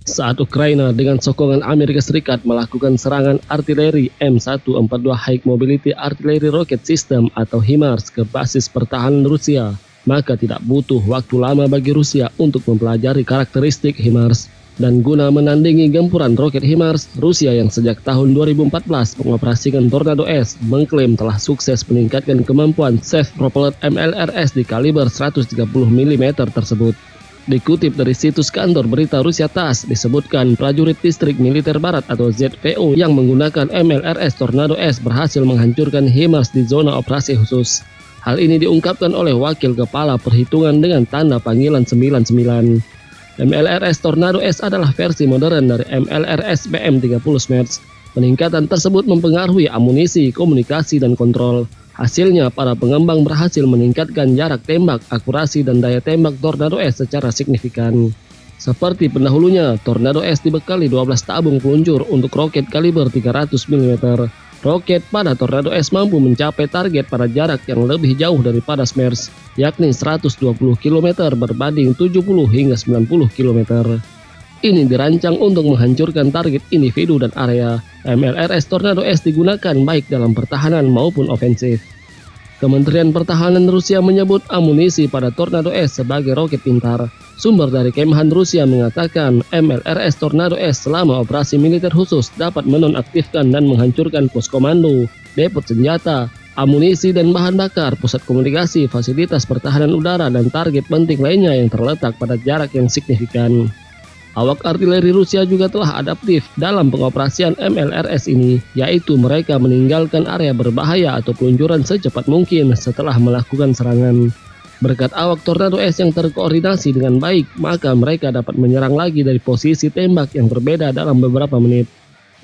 Saat Ukraina dengan sokongan Amerika Serikat melakukan serangan artileri M142 High Mobility Artillery Rocket System atau HIMARS ke basis pertahanan Rusia, maka tidak butuh waktu lama bagi Rusia untuk mempelajari karakteristik HIMARS. Dan guna menandingi gempuran roket HIMARS, Rusia yang sejak tahun 2014 mengoperasikan Tornado S mengklaim telah sukses meningkatkan kemampuan self-propelled MLRS di kaliber 130 mm tersebut. Dikutip dari situs kantor berita Rusia TASS, disebutkan prajurit distrik militer barat atau ZVO yang menggunakan MLRS Tornado S berhasil menghancurkan HIMARS di zona operasi khusus. Hal ini diungkapkan oleh Wakil Kepala Perhitungan dengan tanda panggilan 99. MLRS Tornado S adalah versi modern dari MLRS BM-30 SMERS. Peningkatan tersebut mempengaruhi amunisi, komunikasi, dan kontrol. Hasilnya, para pengembang berhasil meningkatkan jarak tembak, akurasi, dan daya tembak Tornado S secara signifikan. Seperti pendahulunya, Tornado S dibekali 12 tabung peluncur untuk roket kaliber 300 mm. Roket pada Tornado S mampu mencapai target pada jarak yang lebih jauh daripada SMERS, yakni 120 km berbanding 70 hingga 90 km. Ini dirancang untuk menghancurkan target individu dan area. MLRS Tornado S digunakan baik dalam pertahanan maupun ofensif. Kementerian Pertahanan Rusia menyebut amunisi pada Tornado S sebagai roket pintar. Sumber dari Kemhan Rusia mengatakan MLRS Tornado S selama operasi militer khusus dapat menonaktifkan dan menghancurkan pos komando, depot senjata, amunisi dan bahan bakar, pusat komunikasi, fasilitas pertahanan udara, dan target penting lainnya yang terletak pada jarak yang signifikan. Awak artileri Rusia juga telah adaptif dalam pengoperasian MLRS ini, yaitu mereka meninggalkan area berbahaya atau peluncuran secepat mungkin setelah melakukan serangan. Berkat awak Tornado S yang terkoordinasi dengan baik, maka mereka dapat menyerang lagi dari posisi tembak yang berbeda dalam beberapa menit.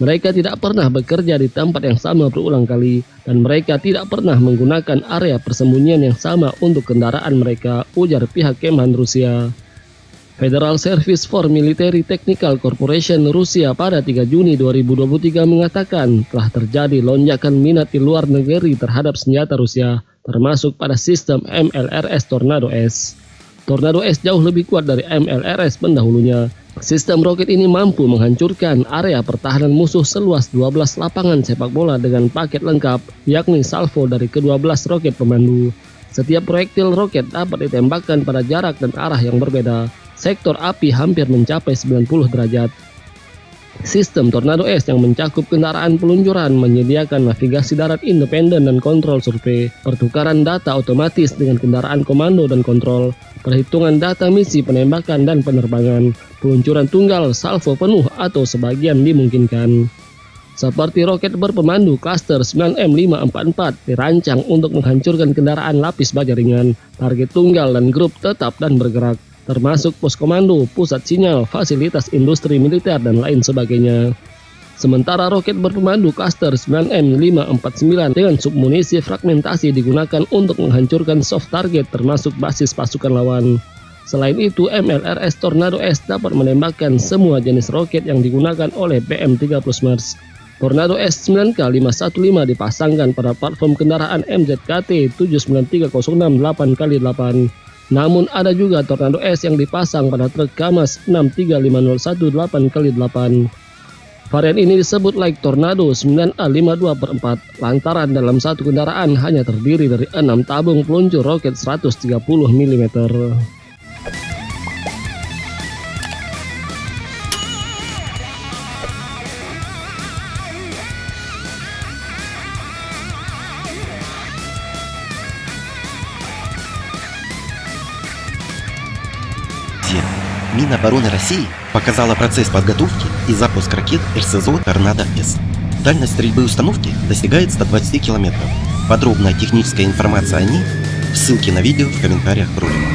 Mereka tidak pernah bekerja di tempat yang sama berulang kali, dan mereka tidak pernah menggunakan area persembunyian yang sama untuk kendaraan mereka, ujar pihak Kemhan Rusia. Federal Service for Military Technical Corporation Rusia pada 3 Juni 2023 mengatakan telah terjadi lonjakan minat di luar negeri terhadap senjata Rusia, termasuk pada sistem MLRS Tornado S. Tornado S jauh lebih kuat dari MLRS pendahulunya. Sistem roket ini mampu menghancurkan area pertahanan musuh seluas 12 lapangan sepak bola dengan paket lengkap, yakni salvo dari ke-12 roket pemandu. Setiap proyektil roket dapat ditembakkan pada jarak dan arah yang berbeda. Sektor api hampir mencapai 90 derajat. Sistem Tornado S yang mencakup kendaraan peluncuran menyediakan navigasi darat independen dan kontrol survei, pertukaran data otomatis dengan kendaraan komando dan kontrol, perhitungan data misi penembakan dan penerbangan, peluncuran tunggal, salvo penuh atau sebagian dimungkinkan. Seperti roket berpemandu klaster 9M544 dirancang untuk menghancurkan kendaraan lapis baja ringan, target tunggal dan grup tetap dan bergerak, termasuk pos komando, pusat sinyal, fasilitas industri militer, dan lain sebagainya. Sementara roket berpemandu klaster 9M549 dengan submunisi fragmentasi digunakan untuk menghancurkan soft target termasuk basis pasukan lawan. Selain itu, MLRS Tornado S dapat menembakkan semua jenis roket yang digunakan oleh BM-30 SMERS. Tornado S9K515 dipasangkan pada platform kendaraan MZKT 79306 8x8. Namun ada juga Tornado S yang dipasang pada truk Kamaz 63501 8x8. Varian ini disebut Light Tornado 9A52/4 lantaran dalam satu kendaraan hanya terdiri dari 6 tabung peluncur roket 130 mm. Минобороны России показала процесс подготовки и запуск ракет РСЗО «Торнадо-С». Дальность стрельбы установки достигает 120 км. Подробная техническая информация о ней в ссылке на видео в комментариях к ролику.